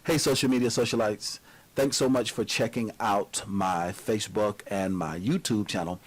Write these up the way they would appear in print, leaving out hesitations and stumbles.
Hey, social media socialites. Thanks so much for checking out my Facebook and my YouTube channel.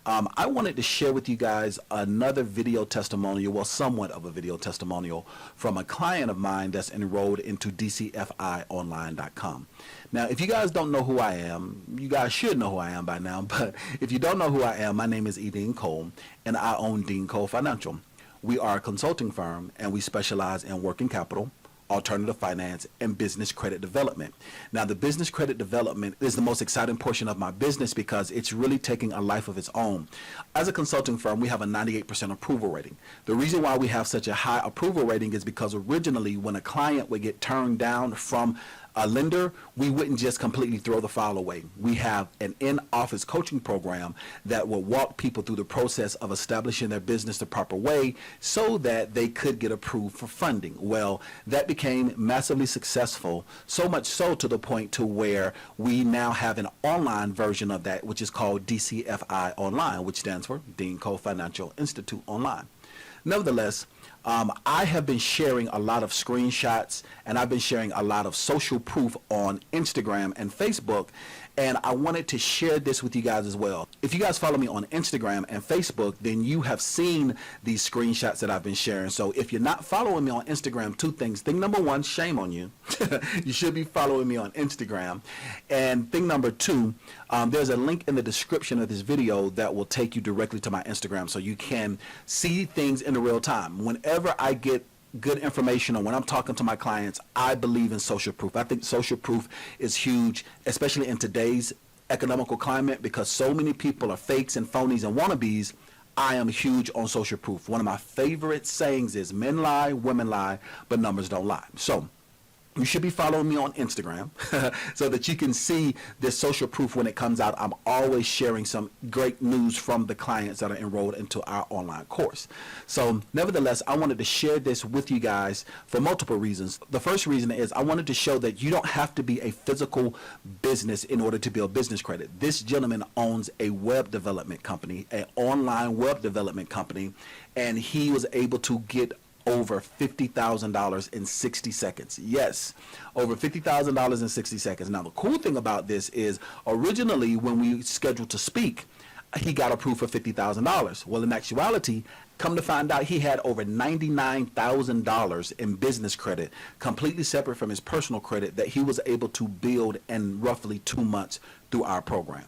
I wanted to share with you guys another video testimonial, well, somewhat of a video testimonial from a client of mine that's enrolled into DCFIOnline.com. Now, if you guys don't know who I am, you guys should know who I am by now, but if you don't know who I am, my name is E.DeanCole, and I own E.DeanCole Financial. We are a consulting firm, and we specialize in working capital, alternative finance, and business credit development. Now, the business credit development is the most exciting portion of my business because it's really taking a life of its own. As a consulting firm, we have a 98% approval rating. The reason why we have such a high approval rating is because originally when a client would get turned down from a lender, we wouldn't just completely throw the file away. We have an in-office coaching program that will walk people through the process of establishing their business the proper way so that they could get approved for funding. Well, that became massively successful, so much so to the point to where we now have an online version of that, which is called DCFI Online, which stands for E.DeanCole Financial Institute Online. Nevertheless, I have been sharing a lot of screenshots, and I've been sharing a lot of social proof on Instagram and Facebook, and I wanted to share this with you guys as well. If you guys follow me on Instagram and Facebook, then you have seen these screenshots that I've been sharing. So if you're not following me on Instagram, two things. Thing number one, shame on you. You should be following me on Instagram. And thing number two, there's a link in the description of this video that will take you directly to my Instagram so you can see things in the real time. Whenever I get good information, or when I'm talking to my clients, I believe in social proof. I think social proof is huge, especially in today's economical climate, because so many people are fakes and phonies and wannabes. I am huge on social proof. One of my favorite sayings is men lie, women lie, but numbers don't lie. So you should be following me on Instagram so that you can see this social proof when it comes out. I'm always sharing some great news from the clients that are enrolled into our online course. So nevertheless, I wanted to share this with you guys for multiple reasons. The first reason is I wanted to show that you don't have to be a physical business in order to build business credit. This gentleman owns a web development company, an online web development company, and he was able to get over $50,000 in 60 seconds. Yes, over $50,000 in 60 seconds. Now, the cool thing about this is originally when we scheduled to speak, he got approved for $50,000. Well, in actuality, come to find out, he had over $99,000 in business credit, completely separate from his personal credit, that he was able to build in roughly 2 months through our program.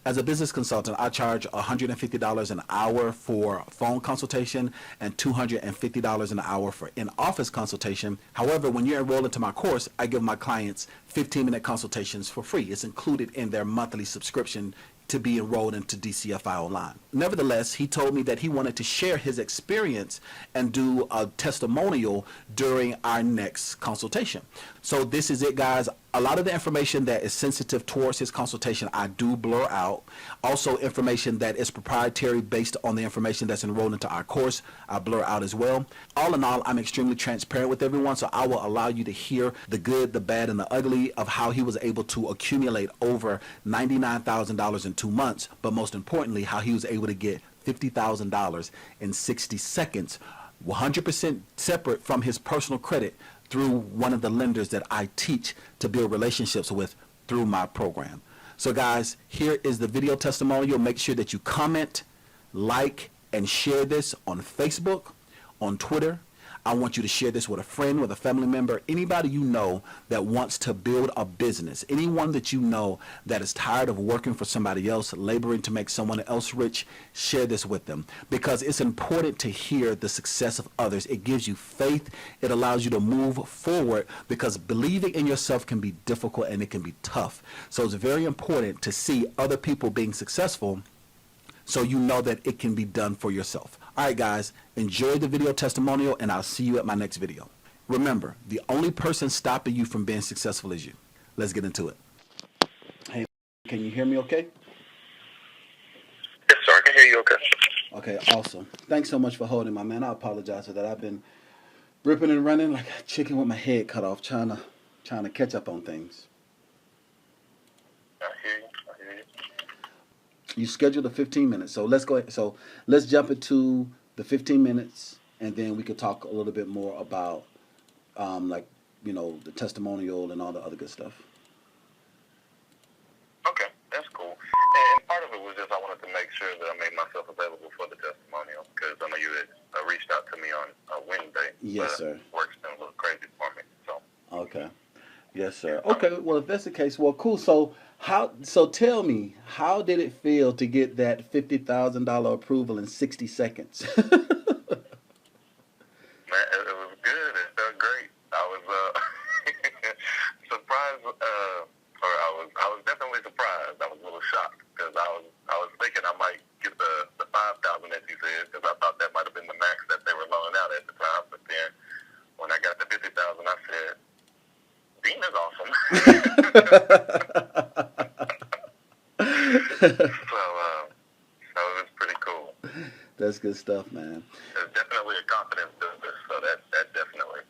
As a business consultant, I charge $150 an hour for phone consultation and $250 an hour for in-office consultation. However, when you're enrolled into my course, I give my clients 15-minute consultations for free. It's included in their monthly subscription to be enrolled into DCFI Online. Nevertheless, he told me that he wanted to share his experience and do a testimonial during our next consultation. So this is it, guys. A lot of the information that is sensitive towards his consultation, I do blur out. Also, information that is proprietary based on the information that's enrolled into our course, I blur out as well. All in all, I'm extremely transparent with everyone, so I will allow you to hear the good, the bad, and the ugly of how he was able to accumulate over $99,000 in 2 months, but most importantly, how he was able to get $50,000 in 60 seconds, 100% separate from his personal credit, through one of the lenders that I teach to build relationships with through my program. So guys, here is the video testimonial. Make sure that you comment, like, and share this on Facebook, on Twitter. I want you to share this with a friend, with a family member, anybody you know that wants to build a business, anyone that you know that is tired of working for somebody else, laboring to make someone else rich. Share this with them because it's important to hear the success of others. It gives you faith. It allows you to move forward because believing in yourself can be difficult and it can be tough. So it's very important to see other people being successful so you know that it can be done for yourself. All right, guys, enjoy the video testimonial, and I'll see you at my next video. Remember, the only person stopping you from being successful is you. Let's get into it. Hey, can you hear me okay? Yes, sir, I can hear you okay. Okay, awesome. Thanks so much for holding, my man. I apologize for that. I've been ripping and running like a chicken with my head cut off, trying to catch up on things. I hear you. You scheduled a 15 minutes, so let's go ahead. So let's jump into the 15 minutes, and then we could talk a little bit more about like the testimonial and all the other good stuff. Okay, that's cool. And part of it was just I wanted to make sure that I made myself available for the testimonial because I know you had reached out to me on Wednesday. Yes, but sir. Work's been a little crazy for me, so. Okay. Yes, sir. Okay. Well, if that's the case, well, cool. So tell me, how did it feel to get that $50,000 approval in 60 seconds? Man, it was good. It felt great. I was surprised, or I was definitely surprised. I was a little shocked because I was thinking I might get the 5,000 that you said because I thought that might have been the max that they were loaning out at the time. But then when I got the 50,000, I said, "Dean is awesome." So it was pretty cool. That's good stuff, man. There's definitely a confidence builder, so that definitely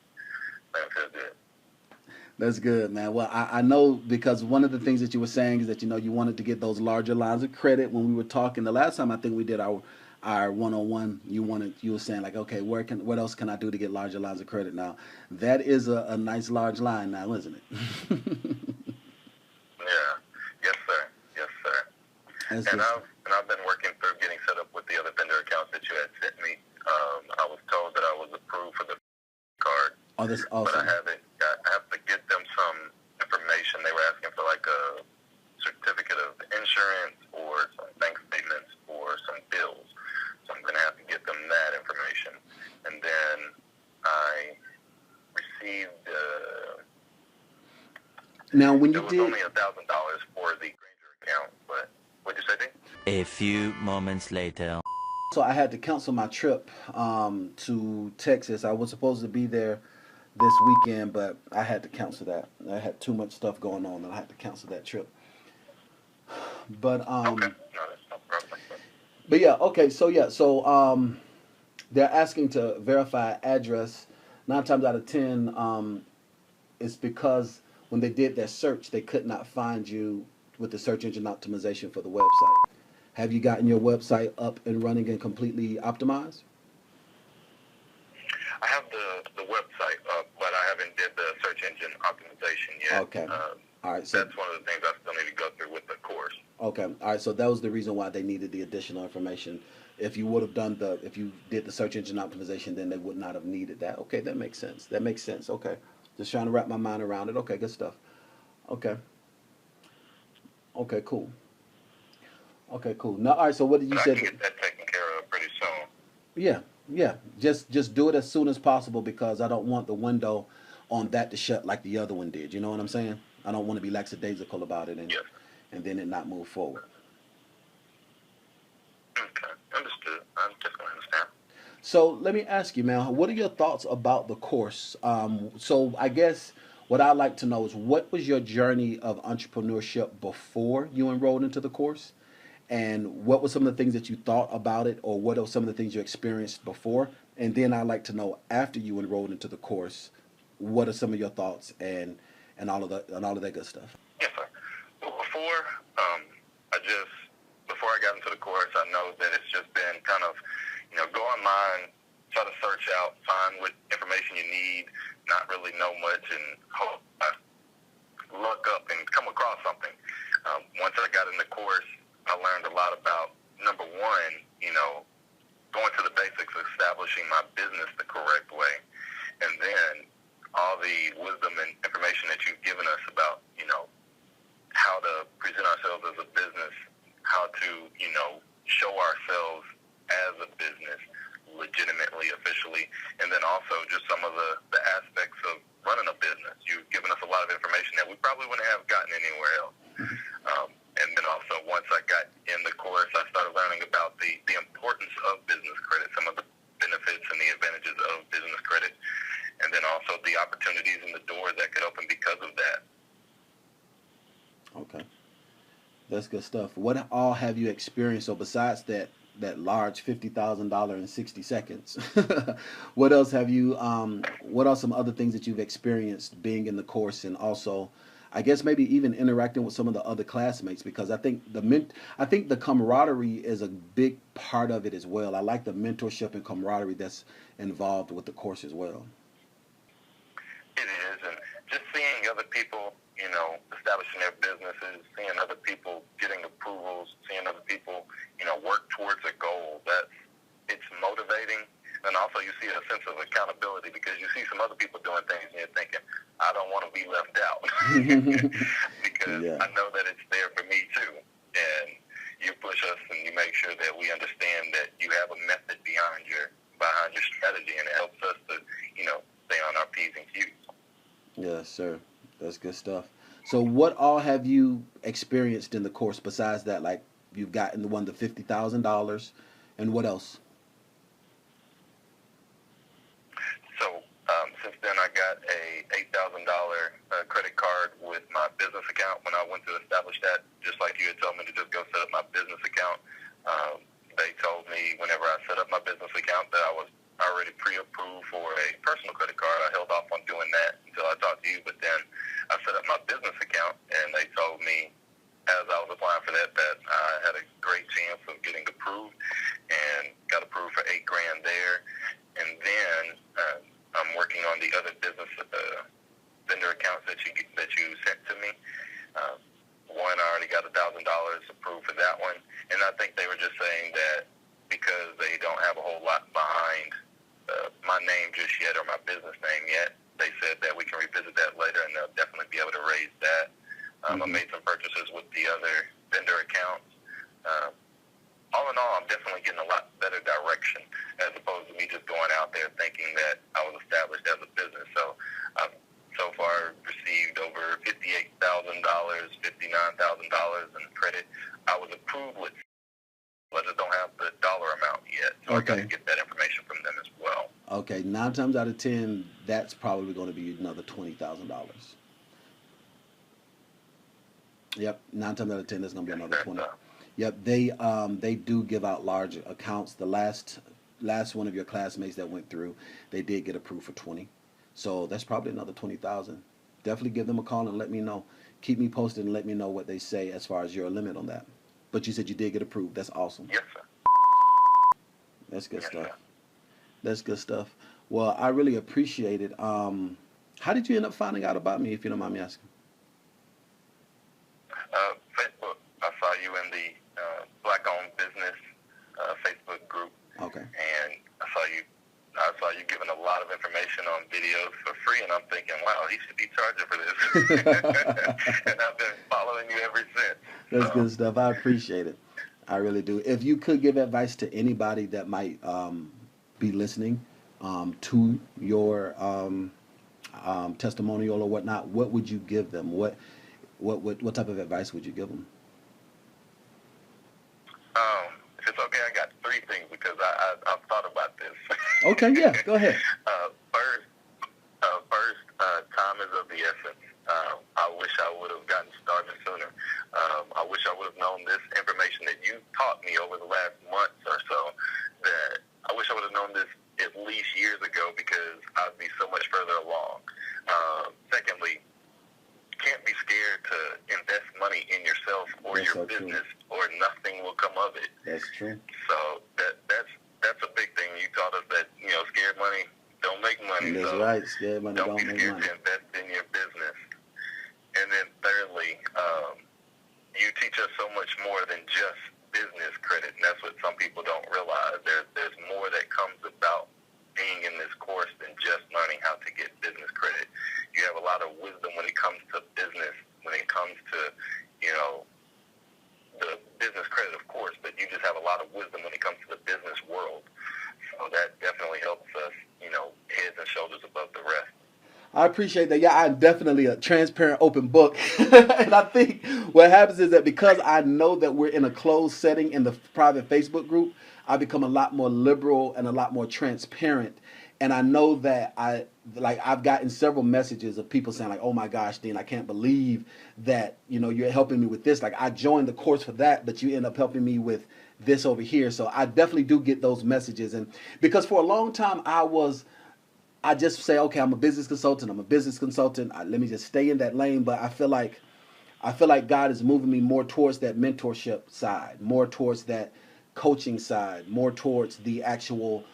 makes me feel good. That's good, man. Well, I know because one of the things that you were saying is that you wanted to get those larger lines of credit. When we were talking the last time, I think we did our one-on-one. You were saying like, okay, what else can I do to get larger lines of credit? Now, that is a nice large line now, isn't it? Yeah. Yes, sir. Yes, sir. That's And good. I've been working through getting set up with the other vendor accounts that you had sent me. I was told that I was approved for the card, Oh, that's but awesome. I have to get them some information. They were asking for like a certificate of insurance or some bank statements or some bills. So I'm going to have to get them that information. And then I received, Now, when it you was did, only $1,000 for the Granger account, but what'd you say, Dean? A few moments later. so I had to cancel my trip to Texas. I was supposed to be there this weekend, but I had to cancel that. I had too much stuff going on, and I had to cancel that trip. But Okay. No, that's no problem. yeah, okay. They're asking to verify address. 9 times out of 10, it's because when they did their search, they could not find you with the search engine optimization for the website. Have you gotten your website up and running and completely optimized? I have the website up, but I haven't did the search engine optimization yet. Okay. All right. So That's one of the things I still need to go through with the course. okay. All right. So that was the reason why they needed the additional information. If you would have if you did the search engine optimization, then they would not have needed that. Okay, that makes sense. That makes sense. Okay. Just trying to wrap my mind around it. Okay, good stuff. Okay. Okay, cool. Okay, cool. Now, all right. So what did you But I say? can get that taken care of pretty soon. Yeah, yeah. Just do it as soon as possible because I don't want the window on that to shut like the other one did. You know what I'm saying? I don't want to be lackadaisical about it Yes. and then it not move forward. Okay. Understood. I definitely understand. So let me ask you, man, what are your thoughts about the course? So I guess what I'd like to know is what was your journey of entrepreneurship before you enrolled into the course? And what were some of the things that you thought about it, or what are some of the things you experienced before? And then I'd like to know after you enrolled into the course, what are some of your thoughts and all of that good stuff? Yes, sir. Well, before I got into the course, I know that it's just been kind of, go online, try to search out, find what information you need, not really know much, and hope I look up and come across something. Once I got in the course, I learned a lot about, number one, going to the basics, establishing my business the correct way, and then all the wisdom and information that you've given us about, how to present ourselves as a business, how to, show ourselves as a business legitimately, officially, and then also just some of the aspects of running a business. You've given us a lot of information that we probably wouldn't have gotten anywhere else. And then also once I got in the course, I started learning about the importance of business credit, some of the benefits and the advantages of business credit, and then also the opportunities in the door that could open because of that. Okay. That's good stuff. What all have you experienced? So besides that large $50,000 in 60 seconds, what else have you? What are some other things that you've experienced being in the course, and also, I guess maybe even interacting with some of the other classmates? Because I think the camaraderie is a big part of it as well. I like the mentorship and camaraderie that's involved with the course as well. It is, and people, establishing their businesses, seeing other people getting approvals, seeing other people, work towards a goal, it's motivating. And also you see a sense of accountability because you see some other people doing things and you're thinking, I don't want to be left out because Yeah. I know that it's there for me too. And you push us and you make sure that we understand that you have a method behind your strategy, and it helps us to, stay on our P's and Q's. Yes, sir. That's good stuff. So what all have you experienced in the course besides that? Like you've gotten the $50,000 and what else? So since then, I got a $8,000 credit card with my business account. When I went to establish that, just like you had told me to just go set up my business account, they told me whenever I set up my business account that I was already pre-approved for a personal credit card. I held off on doing that until I talked to you, but then I set up my business account, and they told me as I was applying for that I had a great chance of getting approved, and got approved for $8,000 there. And then I'm working on the other business vendor accounts that you sent to me. One, I already got $1,000 approved for that one, and I think they were just saying that because they don't have a whole lot behind my name just yet, or my business name yet, they said that we can revisit that later, and they'll definitely be able to raise that. I made some purchases with the other vendor accounts. All in all, I'm definitely getting a lot better direction as opposed to me just going out there thinking that I was established as a business. So I've so far received over $58,000, $59,000 in credit. I was approved with, but I just don't have the dollar amount yet. So I got to get that information from them as well. Okay, 9 times out of 10, that's probably going to be another $20,000. Yep, 9 times out of 10, that's going to be another 20. Yep, they do give out large accounts. The last one of your classmates that went through, they did get approved for 20. So that's probably another 20,000. Definitely give them a call and let me know. Keep me posted and let me know what they say as far as your limit on that. But you said you did get approved. That's awesome. Yes, sir. That's good Yes, stuff. sir. That's good stuff. Well, I really appreciate it. How did you end up finding out about me, if you don't mind me asking? Facebook. I saw you in the Black-owned business Facebook group. Okay. And I saw you giving a lot of information on videos for free, and I'm thinking, wow, he should be charging for this. And I've been following you ever since. That's good stuff. I appreciate it. I really do. If you could give advice to anybody that might be listening to your testimonial or whatnot, what would you give them? What type of advice would you give them? If it's okay, I got 3 things because I've thought about this. Okay, yeah, go ahead. First, time is of the essence. I wish I would have gotten started sooner. I wish I would have known this information that you taught me over the last month or so. That I wish I would have known this at least years ago because I'd be so much further along. Secondly, can't be scared to invest money in yourself or That's your so true. business, or nothing will come of it. That's true. So that's a big thing. You taught us that scared money don't make money. That's so right. Scared money don't be don't make scared money. to invest in your business. And then thirdly, you teach us so much more than just business credit, and that's what some people don't realize. There's more that comes about being in this course than just learning how to get business credit. You have a lot of wisdom when it comes to business, when it comes to, the business credit, of course, but you just have a lot of wisdom when it comes to the business world. So that definitely helps us, heads and shoulders above the rest. I appreciate that. Yeah, I'm definitely a transparent, open book. And I think what happens is that because I know that we're in a closed setting in the private Facebook group, I become a lot more liberal and a lot more transparent. And I know that I've gotten several messages of people saying like, "Oh my gosh, Dean, I can't believe that, you're helping me with this. Like I joined the course for that, but you end up helping me with this over here." So I definitely do get those messages. And because for a long time I just say, okay, I'm a business consultant. Let me just stay in that lane. But I feel like God is moving me more towards that mentorship side, more towards that coaching side, more towards the actual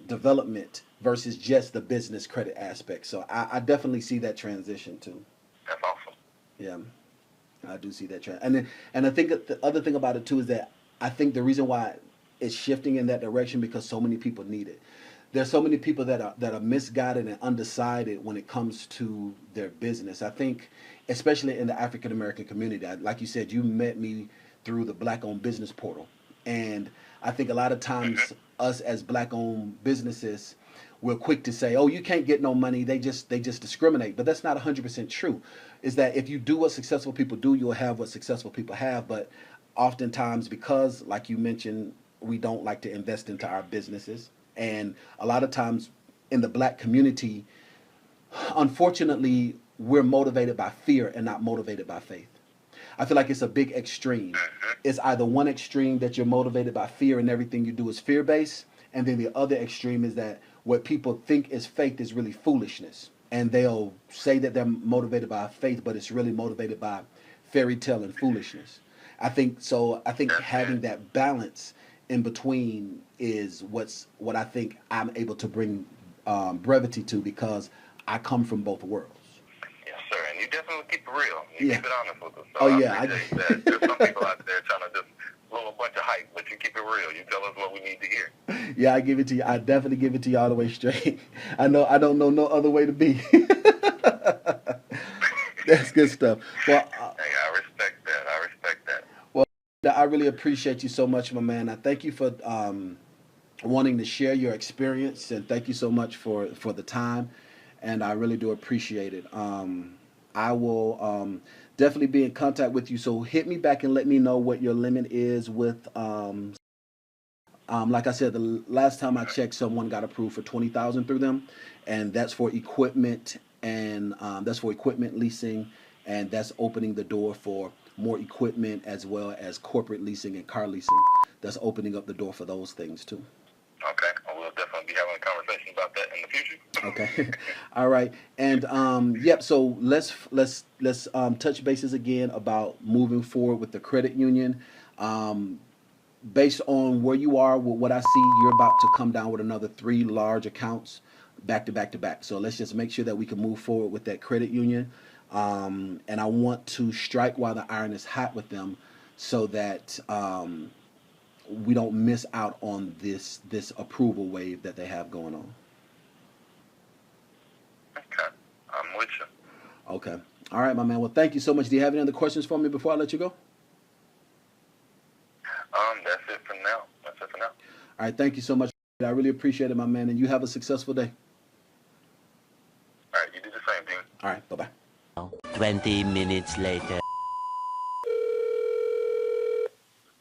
development versus just the business credit aspect. So I definitely see that transition too. Yeah, I do see that trend. And I think that the other thing about it too is that I think the reason why it's shifting in that direction because so many people need it. There's so many people that are misguided and undecided when it comes to their business. I think, especially in the African American community, like you said, you met me through the Black Owned Business Portal, and I think a lot of times us as Black owned businesses, we're quick to say, "Oh, you can't get no money." They just discriminate, but that's not 100% true. Is that if you do what successful people do, you'll have what successful people have. But oftentimes, because like you mentioned, we don't like to invest into our businesses, and a lot of times in the Black community, unfortunately, we're motivated by fear and not motivated by faith. I feel like it's a big extreme. It's either one extreme that you're motivated by fear and everything you do is fear based, and then the other extreme is that what people think is faith is really foolishness. And they'll say that they're motivated by faith, but it's really motivated by fairy tale and foolishness. I think so. I think having that balance in between is what I think I'm able to bring brevity to because I come from both worlds. Yes, sir. And you definitely keep it real. You keep it honest with us. So Oh, yeah. I appreciate that. There's some people out there trying to just blow a bunch of hype, but you keep it real. You tell us what we need to hear. Yeah, I give it to you. I definitely give it to you all the way straight. I don't know no other way to be. That's good stuff. Well, Hey, I respect that. I respect that. well, I really appreciate you so much, my man. I thank you for wanting to share your experience, and thank you so much for the time. And I really do appreciate it. I will definitely be in contact with you. So hit me back and let me know what your limit is with. Like I said, the last time I checked, someone got approved for 20,000 through them, and that's for equipment and that's for equipment leasing, and that's opening the door for more equipment as well as corporate leasing and car leasing. That's opening up the door for those things too. Okay. Well, we'll definitely be having a conversation about that in the future. Okay. All right. And yep. So let's touch bases again about moving forward with the credit union. Based on where you are with what I see, you're about to come down with another 3 large accounts back to back to back. So let's just make sure that we can move forward with that credit union. And I want to strike while the iron is hot with them so that we don't miss out on this approval wave that they have going on. Okay. I'm with you. Okay. All right, my man. Well, thank you so much. Do you have any other questions for me before I let you go? That's it for now. All right. Thank you so much. I really appreciate it, my man. And you have a successful day. All right. You do the same, Dean. All right. Bye-bye. 20 minutes later.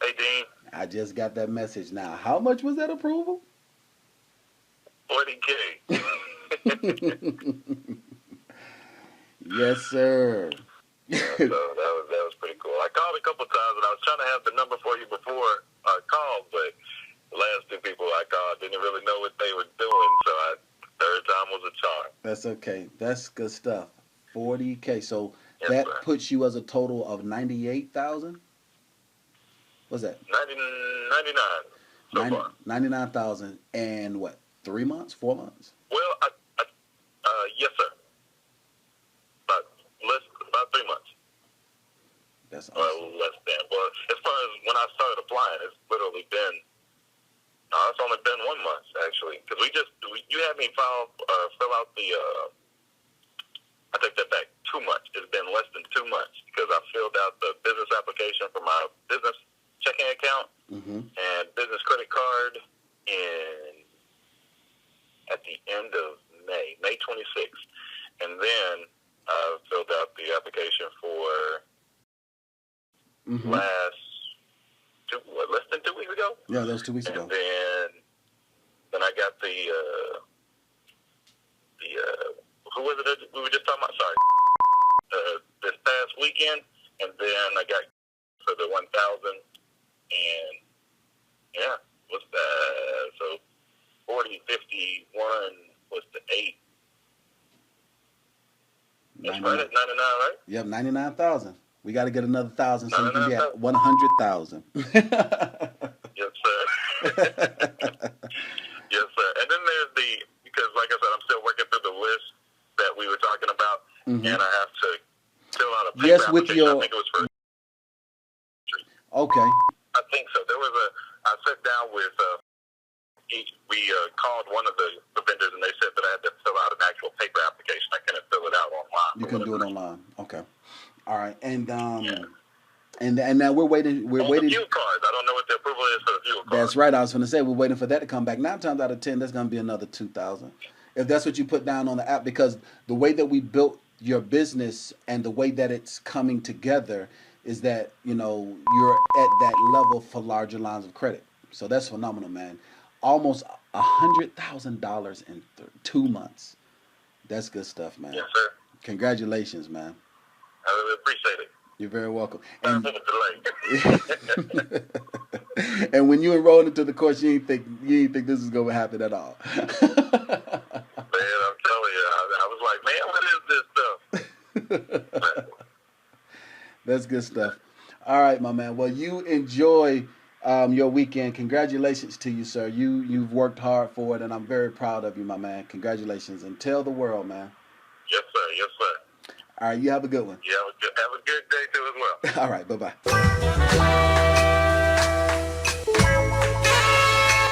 Hey, Dean. I just got that message now. How much was that approval? 40K. Yes, sir. Yeah, so that was pretty cool. I called a couple times, and I was trying to have the number for you before I called, but the last 2 people I called didn't really know what they were doing, so third time was a charm. That's okay. That's good stuff. 40K. So Yes, that sir. puts you as a total of 98,000? What's that? 99 so far. 99,000 and what? 3 months? 4 months? Well, yes, sir. About 3 months. That's Or awesome. less than. Well, as far as when I started applying, it's literally been. It's only been 1 month actually, because you had me fill out the. I take that back. 2 months. It's been less than 2 months because I filled out the business application for my business checking account and business credit card at the end of May 26th, and then I filled out the application for less than 2 weeks ago. Yeah, that was 2 weeks ago. And then I got the who was it that we were just talking about? Sorry, this past weekend, and then I got for the 1,000, and yeah, what's that? So 40, 51 was the 8. That's right at 99, right? Yep, 99,000. We got to get another 1,000 so we can be at 99,000. 100,000. Yes, sir. Yes, sir. And then there's because like I said, I'm still working through the list that we were talking about, and I have to fill out a Yes, with application. your. I think it was for. Okay. I think so. I sat down with. We called one of the vendors, and they said that I had to fill out an actual paper application. I couldn't fill it out online. You can do it online. Okay. All right. And Yeah. and now we're waiting. We're On waiting. the fuel cards. I don't know what the approval is for the fuel cards. That's right. I was going to say we're waiting for that to come back. 9 times out of 10, that's going to be another 2,000. If that's what you put down on the app, because the way that we built your business and the way that it's coming together is that you're at that level for larger lines of credit. So that's phenomenal, man. Almost $100,000 in 2 months. That's good stuff, man. Yes, sir. Congratulations, man. I really appreciate it. You're very welcome. Sorry for the delay. And when you enrolled into the course, you didn't think this is going to happen at all. Man, I'm telling you, I was like, man, what is this stuff? That's good stuff. All right, my man. Well, you enjoy your weekend. Congratulations to you, sir. You've worked hard for it, and I'm very proud of you, my man. Congratulations, and tell the world, man. Yes, sir. Yes, sir. All right, you have a good one. You have a good day too as well. All right, bye-bye.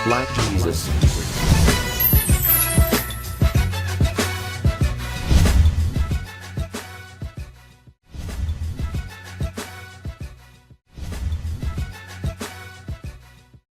Black Jesus.